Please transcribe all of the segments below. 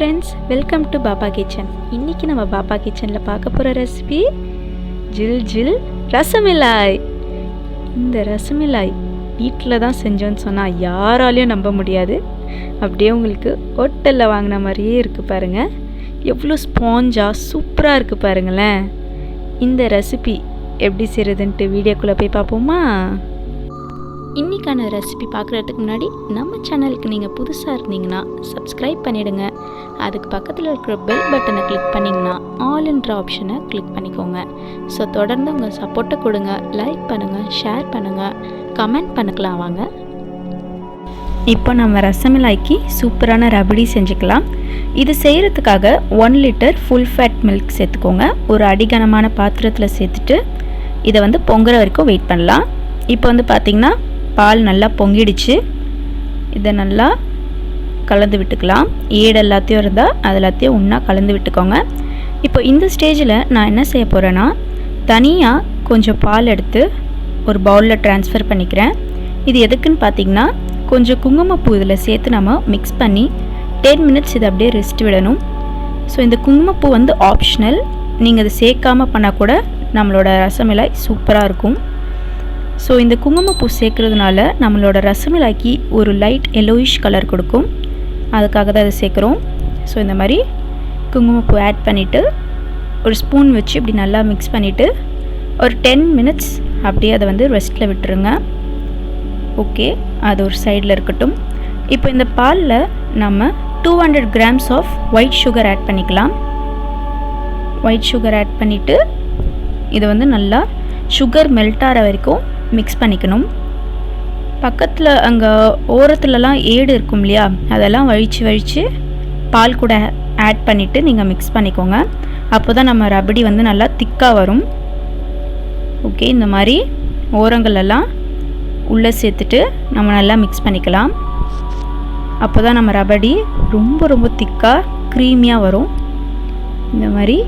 friends, welcome to Bapakitchen. இன்னைக்கு நம்ம Bapakitchenல பார்க்க போற ரெசிபி Jiljill Rasamalei. இந்த ரசமலாய் வீட்டில் தான் செஞ்சோன்னு சொன்னால் யாராலையும் நம்ப முடியாது. அப்படியே உங்களுக்கு ஹோட்டலில் வாங்கின மாதிரியே இருக்குது பாருங்கள். எவ்வளோ ஸ்பாஞ்சாக சூப்பராக இருக்குது பாருங்களேன். இந்த ரெசிபி எப்படி செய்கிறதுன்ட்டு வீடியோக்குள்ளே போய் பார்ப்போமா? இன்றைக்கான ரெசிபி பார்க்குறதுக்கு முன்னாடி நம்ம சேனலுக்கு நீங்கள் புதுசாக இருந்தீங்கன்னா சப்ஸ்கிரைப் பண்ணிவிடுங்க. அதுக்கு பக்கத்தில் இருக்கிற பெல் பட்டனை கிளிக் பண்ணிங்கன்னா ஆல்ன்ற ஆப்ஷனை கிளிக் பண்ணிக்கோங்க. ஸோ தொடர்ந்து உங்கள் சப்போர்ட்டை கொடுங்க. லைக் பண்ணுங்கள், ஷேர் பண்ணுங்கள், கமெண்ட் பண்ணிக்கலாம் வாங்க. இப்போ நம்ம ரசமலாய்க்கு சூப்பரான ரபடி செஞ்சுக்கலாம். இது செய்கிறதுக்காக 1 லிட்டர் ஃபுல் ஃபேட் மில்க் சேர்த்துக்கோங்க. ஒரு அடிகனமான பாத்திரத்தில் சேர்த்துட்டு இதை பொங்குற வரைக்கும் வெயிட் பண்ணலாம். இப்போ பார்த்திங்கன்னா பால் நல்லா பொங்கிடுச்சு. இதை நல்லா கலந்து விட்டுக்கலாம். ஏடு எல்லாத்தையும் இருந்தால் அது எல்லாத்தையும் ஒன்றா கலந்து விட்டுக்கோங்க. இப்போ இந்த ஸ்டேஜில் நான் என்ன செய்ய போகிறேன்னா, தனியாக கொஞ்சம் பால் எடுத்து ஒரு பவுலில் ட்ரான்ஸ்ஃபர் பண்ணிக்கிறேன். இது எதுக்குன்னு பார்த்திங்கன்னா, கொஞ்சம் குங்குமப்பூ இதில் சேர்த்து நம்ம மிக்ஸ் பண்ணி 10 மினிட்ஸ் இதை அப்படியே ரெஸ்ட் விடணும். ஸோ இந்த குங்குமப்பூ ஆப்ஷனல். நீங்கள் அதை சேர்க்காமல் பண்ணால் கூட நம்மளோட ரசமலாய் சூப்பராக இருக்கும். ஸோ இந்த குங்குமப்பூ சேர்க்குறதுனால நம்மளோட ரசமலாய்க்கு ஒரு லைட் எல்லோயிஷ் கலர் கொடுக்கும். அதுக்காக தான் அதை சேர்க்குறோம். ஸோ இந்த மாதிரி குங்குமப்பூ ஆட் பண்ணிவிட்டு ஒரு ஸ்பூன் வச்சு இப்படி நல்லா மிக்ஸ் பண்ணிவிட்டு ஒரு 10 மினிட்ஸ் அப்படியே அதை ரெஸ்ட்டில் விட்டுருங்க. ஓகே, அது ஒரு சைடில் இருக்கட்டும். இப்போ இந்த பாலில் நம்ம 200 grams of white sugar add பண்ணிக்கலாம். ஒயிட் சுகர் ஆட் பண்ணிவிட்டு இதை நல்லா சுகர் மெல்ட் ஆகிற வரைக்கும் மிக்ஸ் பண்ணிக்கணும். பக்கத்தில் அங்கே ஓரத்துலலாம் ஏடு இருக்கும் இல்லையா, அதெல்லாம் வழித்து பால் கூட ஆட் பண்ணிவிட்டு நீங்கள் மிக்ஸ் பண்ணிக்கோங்க. அப்போ தான் நம்ம ரபடி நல்லா திக்காக வரும். ஓகே, இந்த மாதிரி ஓரங்களெல்லாம் உள்ளே சேர்த்துட்டு நம்ம நல்லா மிக்ஸ் பண்ணிக்கலாம். அப்போ தான் நம்ம ரபடி ரொம்ப ரொம்ப திக்காக க்ரீமியாக வரும். இந்த மாதிரி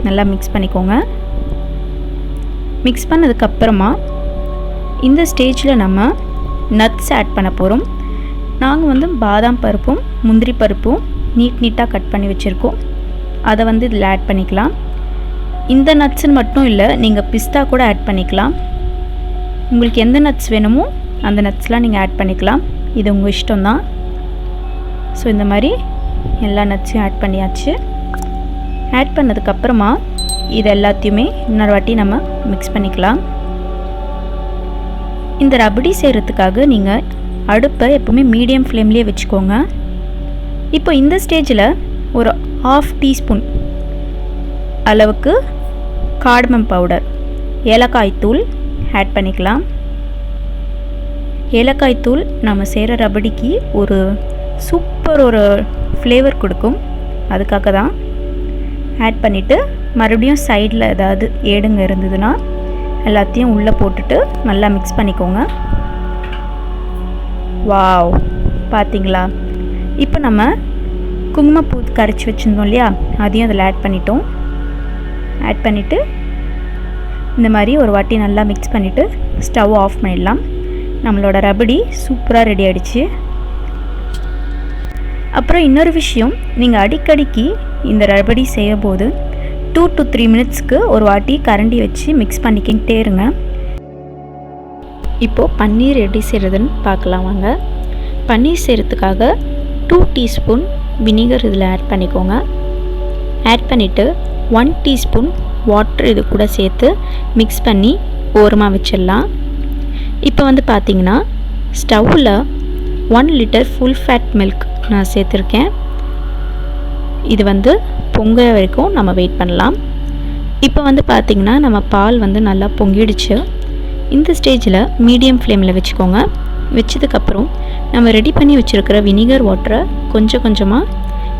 நல்லா மிக்ஸ் பண்ணிக்கோங்க. மிக்ஸ் பண்ணதுக்கப்புறமா இந்த ஸ்டேஜில் நம்ம நட்ஸ் ஆட் பண்ண போகிறோம். நாங்கள் பாதாம் பருப்பும் முந்திரி பருப்பும் நீட்டாக கட் பண்ணி வச்சுருக்கோம். அதை இதில் ஆட் பண்ணிக்கலாம். இந்த நட்ஸுன்னு மட்டும் இல்லை, நீங்கள் பிஸ்தா கூட ஆட் பண்ணிக்கலாம். உங்களுக்கு எந்த நட்ஸ் வேணுமோ அந்த நட்ஸ்லாம் நீங்கள் ஆட் பண்ணிக்கலாம். இது உங்கள் இஷ்டம்தான். ஸோ இந்த மாதிரி எல்லா நட்ஸையும் ஆட் பண்ணியாச்சு. ஆட் பண்ணதுக்கப்புறமா இது எல்லாத்தையுமே இன்னொரு வாட்டி நம்ம மிக்ஸ் பண்ணிக்கலாம். இந்த ரபடி செய்கிறதுக்காக நீங்கள் அடுப்பை எப்போவுமே மீடியம் ஃப்ளேம்லேயே வச்சுக்கோங்க. இப்போ இந்த ஸ்டேஜில் ஒரு 1/2 டீஸ்பூன் அளவுக்கு கார்டமம் பவுடர், ஏலக்காய் தூள் ஆட் பண்ணிக்கலாம். ஏலக்காய் தூள் நம்ம செய்கிற ரபடிக்கு ஒரு சூப்பர் ஒரு ஃப்ளேவர் கொடுக்கும். அதுக்காக தான் ஆட் பண்ணிவிட்டு மறுபடியும் சைடில் ஏதாவது ஏடுங்க இருந்ததுன்னா எல்லாத்தையும் உள்ளே போட்டுட்டு நல்லா மிக்ஸ் பண்ணிக்கோங்க. வாவ், பார்த்தீங்களா? இப்போ நம்ம குங்குமப்பூ கரைச்சி வச்சுருந்தோம் இல்லையா, அதையும் அதில் ஆட் பண்ணிட்டோம். ஆட் பண்ணிவிட்டு இந்த மாதிரி ஒரு வாட்டி நல்லா மிக்ஸ் பண்ணிவிட்டு ஸ்டவ் ஆஃப் பண்ணிடலாம். நம்மளோட ரபடி சூப்பராக ரெடி ஆகிடுச்சு. அப்புறம் இன்னொரு விஷயம், நீங்கள் அடிக்கடிக்கு இந்த ரபடி செய்யும்போது 2 to 3 மினிட்ஸ்க்கு ஒரு வாட்டி கரண்டி வச்சு மிக்ஸ் பண்ணிக்கிட்டே இருங்க. இப்போது பன்னீர் எப்படி செய்கிறதுன்னு பார்க்கலாம் வாங்க. பன்னீர் செய்கிறதுக்காக 2 டீஸ்பூன் வினிகர் இதில் ஆட் பண்ணிக்கோங்க. ஆட் பண்ணிவிட்டு 1 டீஸ்பூன் வாட்டர் இது கூட சேர்த்து மிக்ஸ் பண்ணி ஓரமாக வச்சிடலாம். இப்போ பார்த்திங்கன்னா ஸ்டவ்வில் 1 லிட்டர் ஃபுல் ஃபேட் மில்க் நான் சேர்த்துருக்கேன். இது பொங்குற வரைக்கும் நம்ம வெயிட் பண்ணலாம். இப்போ பார்த்திங்கன்னா நம்ம பால் நல்லா பொங்கிடுச்சு. இந்த ஸ்டேஜில் மீடியம் ஃப்ளேமில் வச்சுக்கோங்க. வச்சதுக்கப்புறம் நம்ம ரெடி பண்ணி வச்சுருக்கிற வினிகர் வாட்டரை கொஞ்சம் கொஞ்சமாக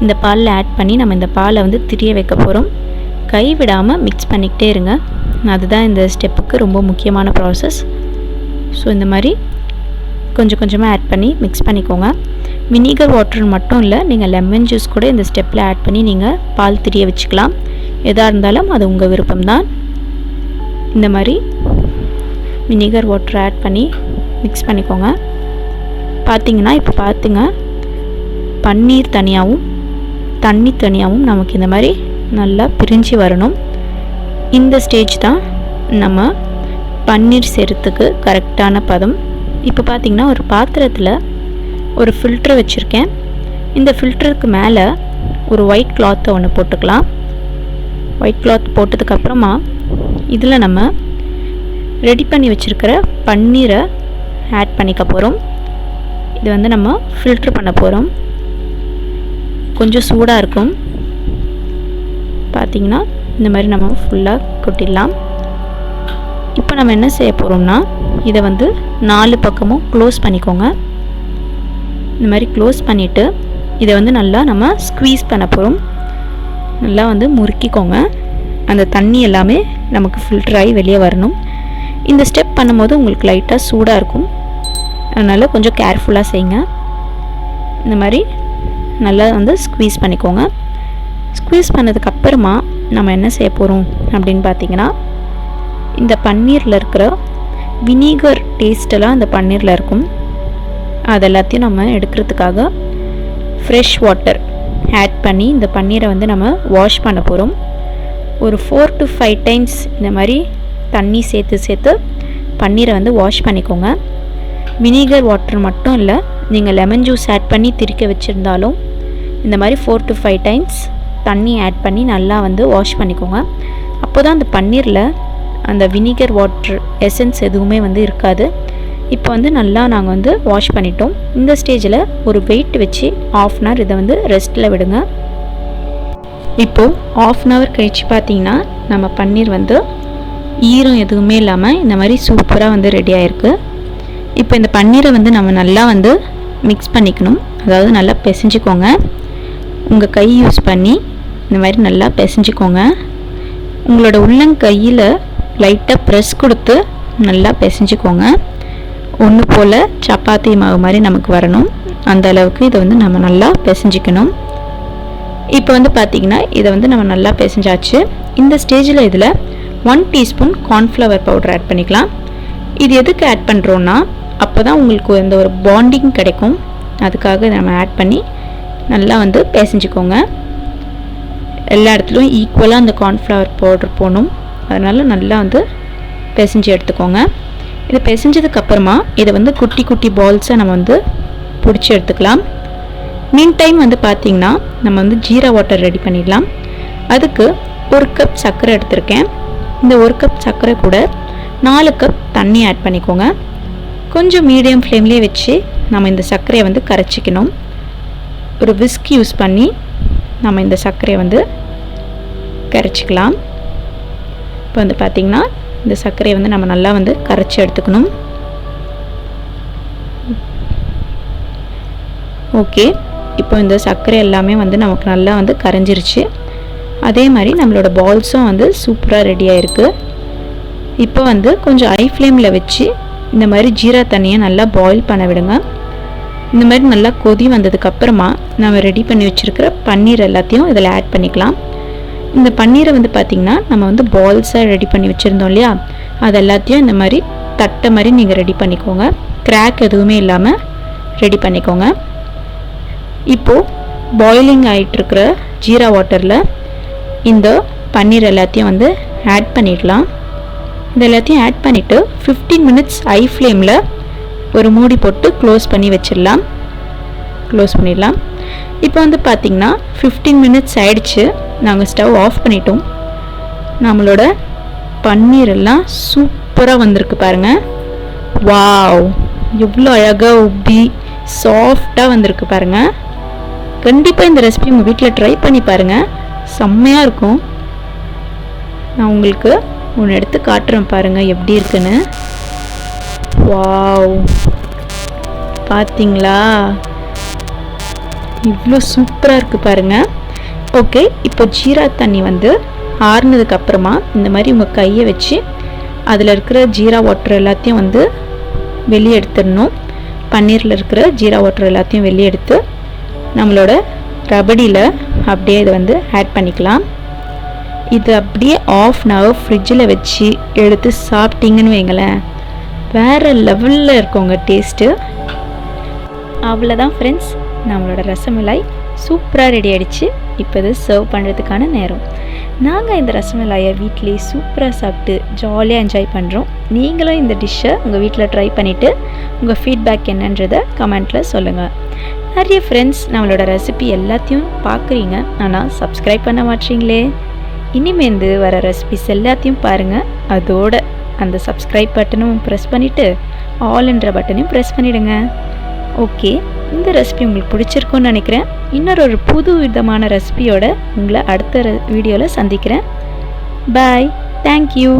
இந்த பாலில் ஆட் பண்ணி நம்ம இந்த பாலை திரிய வைக்க போகிறோம். கை விடாமல் மிக்ஸ் பண்ணிக்கிட்டே இருங்க. அதுதான் இந்த ஸ்டெப்புக்கு ரொம்ப முக்கியமான ப்ராசஸ். ஸோ இந்த மாதிரி கொஞ்சம் கொஞ்சமாக ஆட் பண்ணி மிக்ஸ் பண்ணிக்கோங்க. வினிகர் வாட்டர் மட்டும் இல்லை, நீங்கள் லெமன் ஜூஸ் கூட இந்த ஸ்டெப்பில் ஆட் பண்ணி நீங்கள் பால் திரிய வச்சுக்கலாம். எதாக இருந்தாலும் அது உங்கள் விருப்பம்தான். இந்த மாதிரி வினிகர் வாட்டர் ஆட் பண்ணி மிக்ஸ் பண்ணிக்கோங்க. பார்த்தீங்கன்னா இப்போ பன்னீர் தனியாகவும் தண்ணி தனியாகவும் நமக்கு இந்த மாதிரி நல்லா பிரிஞ்சு வரணும். இந்த ஸ்டேஜ் தான் நம்ம பன்னீர் செய்கிறதுக்கு கரெக்டான பதம். இப்போ பார்த்திங்கன்னா ஒரு பாத்திரத்தில் ஒரு ஃபில்ட்ரு வச்சுருக்கேன். இந்த ஃபில்டருக்கு மேலே ஒரு ஒயிட் கிளாத்தை ஒன்று போட்டுக்கலாம். ஒயிட் கிளாத் போட்டதுக்கப்புறமா இதில் நம்ம ரெடி பண்ணி வச்சுருக்கிற பன்னீரை ஆட் பண்ணிக்க போகிறோம். இது வந்து நம்ம ஃபில்ட்ரு பண்ண போகிறோம். கொஞ்சம் சூடாக இருக்கும். பார்த்திங்கன்னா இந்த மாதிரி நம்ம ஃபுல்லாக கொட்டிடலாம். இப்போ நம்ம என்ன செய்ய போகிறோம்னா இதை வந்து 4 பக்கமும் க்ளோஸ் பண்ணிக்கோங்க. இந்த மாதிரி க்ளோஸ் பண்ணிவிட்டு இதை வந்து நல்லா நம்ம ஸ்க்வீஸ் பண்ண போகிறோம். நல்லா வந்து முறுக்கிக்கோங்க. அந்த தண்ணி எல்லாமே நமக்கு ஃபில்டர் ஆகி வெளியே வரணும். இந்த ஸ்டெப் பண்ணும்போது உங்களுக்கு லைட்டாக சூடாக இருக்கும். அதனால் கொஞ்சம் கேர்ஃபுல்லாக செய்யுங்க. இந்த மாதிரி நல்லா வந்து ஸ்க்வீஸ் பண்ணிக்கோங்க. ஸ்க்வீஸ் பண்ணதுக்கப்புறமா நம்ம என்ன செய்ய போகிறோம் அப்படின்னு பார்த்திங்கன்னா இந்த பன்னீரில் இருக்கிற வினிகர் டேஸ்ட்டெல்லாம் அந்த பன்னீரில் இருக்கும். அது எல்லாத்தையும் நம்ம எடுக்கிறதுக்காக ஃப்ரெஷ் வாட்டர் ஆட் பண்ணி இந்த பன்னீரை வந்து நம்ம வாஷ் பண்ண போகிறோம். ஒரு 4 to 5 டைம்ஸ் இந்த மாதிரி தண்ணி சேர்த்து பன்னீரை வந்து வாஷ் பண்ணிக்கோங்க. வினிகர் வாட்டர் மட்டும் இல்லை, நீங்கள் லெமன் ஜூஸ் ஆட் பண்ணி திரிக்க வச்சுருந்தாலும் இந்த மாதிரி 4 to 5 டைம்ஸ் தண்ணி ஆட் பண்ணி நல்லா வந்து வாஷ் பண்ணிக்கோங்க. அப்போ தான் அந்த பன்னீரில் அந்த வினிகர் வாட்டர் எசன்ஸ் எதுவுமே வந்து இருக்காது. இப்போ வந்து நல்லா நாங்கள் வந்து வாஷ் பண்ணிட்டோம். இந்த ஸ்டேஜில் ஒரு வெயிட் வச்சு 1/2 hour இதை வந்து ரெஸ்ட்டில் விடுங்க. இப்போது 1/2 hour கழிச்சு பார்த்திங்கன்னா நம்ம பன்னீர் வந்து ஈரம் எதுவுமே இல்லாமல் இந்த மாதிரி சூப்பராக வந்து ரெடி ஆகிருக்கு. இப்போ இந்த பன்னீரை வந்து நம்ம நல்லா வந்து மிக்ஸ் பண்ணிக்கணும். அதாவது நல்லா பிசைஞ்சிக்கோங்க. உங்கள் கை யூஸ் பண்ணி இந்த மாதிரி நல்லா பிசைஞ்சிக்கோங்க. உங்களோட உள்ளங்கையில் லைட்டாக ப்ரெஸ் கொடுத்து நல்லா பிசைஞ்சிக்கோங்க. ஒன்று போல் சப்பாத்தி மாவு மாதிரி நமக்கு வரணும். அந்த அளவுக்கு இதை வந்து நம்ம நல்லா பிசைஞ்சிக்கணும். இப்போ வந்து பார்த்திங்கன்னா இதை வந்து நம்ம நல்லா பிசைஞ்சாச்சு. இந்த ஸ்டேஜில் இதில் 1 டீஸ்பூன் கார்ன்ஃப்ளவர் பவுடர் ஆட் பண்ணிக்கலாம். இது எதுக்கு ஆட் பண்ணுறோன்னா அப்போ தான் உங்களுக்கு இந்த ஒரு பாண்டிங் கிடைக்கும். அதுக்காக நம்ம ஆட் பண்ணி நல்லா வந்து பிசைஞ்சிக்கோங்க. எல்லா இடத்துலையும் ஈக்குவலாக அந்த கார்ன்ஃப்ளவர் பவுடர் போகணும். அதனால் நல்லா வந்து பிசைஞ்சு எடுத்துக்கோங்க. இதை பிசைஞ்சதுக்கப்புறமா இதை வந்து குட்டி குட்டி பால்ஸை நம்ம வந்து பிடிச்சி எடுத்துக்கலாம். மீன் டைம் வந்து பார்த்திங்கன்னா நம்ம வந்து ஜீரா வாட்டர் ரெடி பண்ணிடலாம். அதுக்கு 1 கப் சர்க்கரை எடுத்திருக்கேன். இந்த 1 கப் சர்க்கரை கூட 4 கப் தண்ணி ஆட் பண்ணிக்கோங்க. கொஞ்சம் மீடியம் ஃப்ளேம்லேயே வச்சு நம்ம இந்த சர்க்கரையை வந்து கரைச்சிக்கணும். ஒரு விஸ்க் யூஸ் பண்ணி நம்ம இந்த சர்க்கரையை வந்து கரைச்சிக்கலாம். இப்போ வந்து பார்த்திங்கன்னா இந்த சர்க்கரையை வந்து நம்ம நல்லா வந்து கரைச்சி எடுத்துக்கணும். ஓகே, இப்போ இந்த சர்க்கரை எல்லாமே வந்து நமக்கு நல்லா வந்து கரைஞ்சிருச்சு. அதே மாதிரி நம்மளோட பால்ஸும் வந்து சூப்பராக ரெடி ஆகிருக்கு. இப்போ வந்து கொஞ்சம் ஹை ஃப்ளேமில் வச்சு இந்த மாதிரி ஜீரா தண்ணியை நல்லா பாயில் பண்ண விடுங்க. இந்த மாதிரி நல்லா கொதி வந்ததுக்கப்புறமா நம்ம ரெடி பண்ணி வச்சுருக்கிற பன்னீர் எல்லாத்தையும் இதில் ஆட் பண்ணிக்கலாம். இந்த பன்னீரை வந்து பார்த்திங்கன்னா நம்ம வந்து பால்ஸாக ரெடி பண்ணி வச்சுருந்தோம் இல்லையா, அது எல்லாத்தையும் இந்த மாதிரி தட்டை மாதிரி நீங்கள் ரெடி பண்ணிக்கோங்க. கிராக் எதுவுமே இல்லாமல் ரெடி பண்ணிக்கோங்க. இப்போது பாயிலிங் ஆகிட்டுருக்கிற ஜீரா வாட்டரில் இந்த பன்னீர் எல்லாத்தையும் வந்து ஆட் பண்ணிடலாம். இது எல்லாத்தையும் ஆட் பண்ணிவிட்டு 15 minutes ஹை ஃப்ளேமில் ஒரு மூடி போட்டு க்ளோஸ் பண்ணி வச்சிடலாம். க்ளோஸ் பண்ணிடலாம். இப்போ வந்து பார்த்திங்கன்னா 15 minutes ஆயிடுச்சு. நாங்கள் ஸ்டவ் ஆஃப் பண்ணிட்டோம். நம்மளோட பன்னீர் எல்லாம் சூப்பராக வந்திருக்கு பாருங்கள். வாவ், எவ்வளோ அழகாக உப்பி சாஃப்டாக வந்திருக்கு பாருங்கள். கண்டிப்பாக இந்த ரெசிபி உங்கள் வீட்டில் ட்ரை பண்ணி பாருங்கள். செம்மையாக இருக்கும். நான் உங்களுக்கு ஒன்று எடுத்து காட்டுறேன் பாருங்கள் எப்படி இருக்குன்னு. வாவ், பார்த்தீங்களா இவ்வளோ சூப்பராக இருக்குது பாருங்கள். ஓகே, இப்போ ஜீரா தண்ணி வந்து ஆறுனதுக்கப்புறமா இந்த மாதிரி உங்கள் கையை வச்சு அதில் இருக்கிற ஜீரா வாட்டர் எல்லாத்தையும் வந்து வெளியே எடுத்துடணும். பன்னீரில் இருக்கிற ஜீரா வாட்டர் எல்லாத்தையும் வெளியே எடுத்து நம்மளோட ரபடியில் அப்படியே இதை வந்து ஆட் பண்ணிக்கலாம். இது அப்படியே 1/2 hour ஃப்ரிட்ஜில் வச்சு எடுத்து சாப்பிட்டீங்கன்னு வைங்களேன், வேறு லெவலில் இருக்குங்க டேஸ்ட்டு. அவ்வளோதான் ஃப்ரெண்ட்ஸ், நம்மளோட ரசமலாய் சூப்பராக ரெடி ஆகிடுச்சு. இப்போ இது சர்வ் பண்ணுறதுக்கான நேரம். நாங்கள் இந்த ரசமலாயை வீட்டிலே சூப்பராக சாப்பிட்டு ஜாலியாக என்ஜாய் பண்ணுறோம். நீங்களும் இந்த டிஷ்ஷை உங்கள் வீட்டில் ட்ரை பண்ணிவிட்டு உங்கள் ஃபீட்பேக் என்னன்றதை கமெண்ட்டில் சொல்லுங்கள். நிறைய ஃப்ரெண்ட்ஸ் நம்மளோட ரெசிபி எல்லாத்தையும் பார்க்குறீங்க, ஆனால் சப்ஸ்கிரைப் பண்ண மாட்டீங்களே. இனிமேந்து வர ரெசிபிஸ் எல்லாத்தையும் பாருங்கள். அதோட அந்த சப்ஸ்கிரைப் பட்டனும் ப்ரெஸ் பண்ணிவிட்டு ஆல்ன்ற பட்டனையும் ப்ரெஸ் பண்ணிவிடுங்க. ஓகே, இந்த ரெசிபி உங்களுக்கு பிடிச்சிருக்குன்னு நினைக்கிறேன். இன்னொரு புது விதமான ரெசிபியோட உங்களை அடுத்த வீடியோவில் சந்திக்கிறேன். பாய், தேங்க்யூ.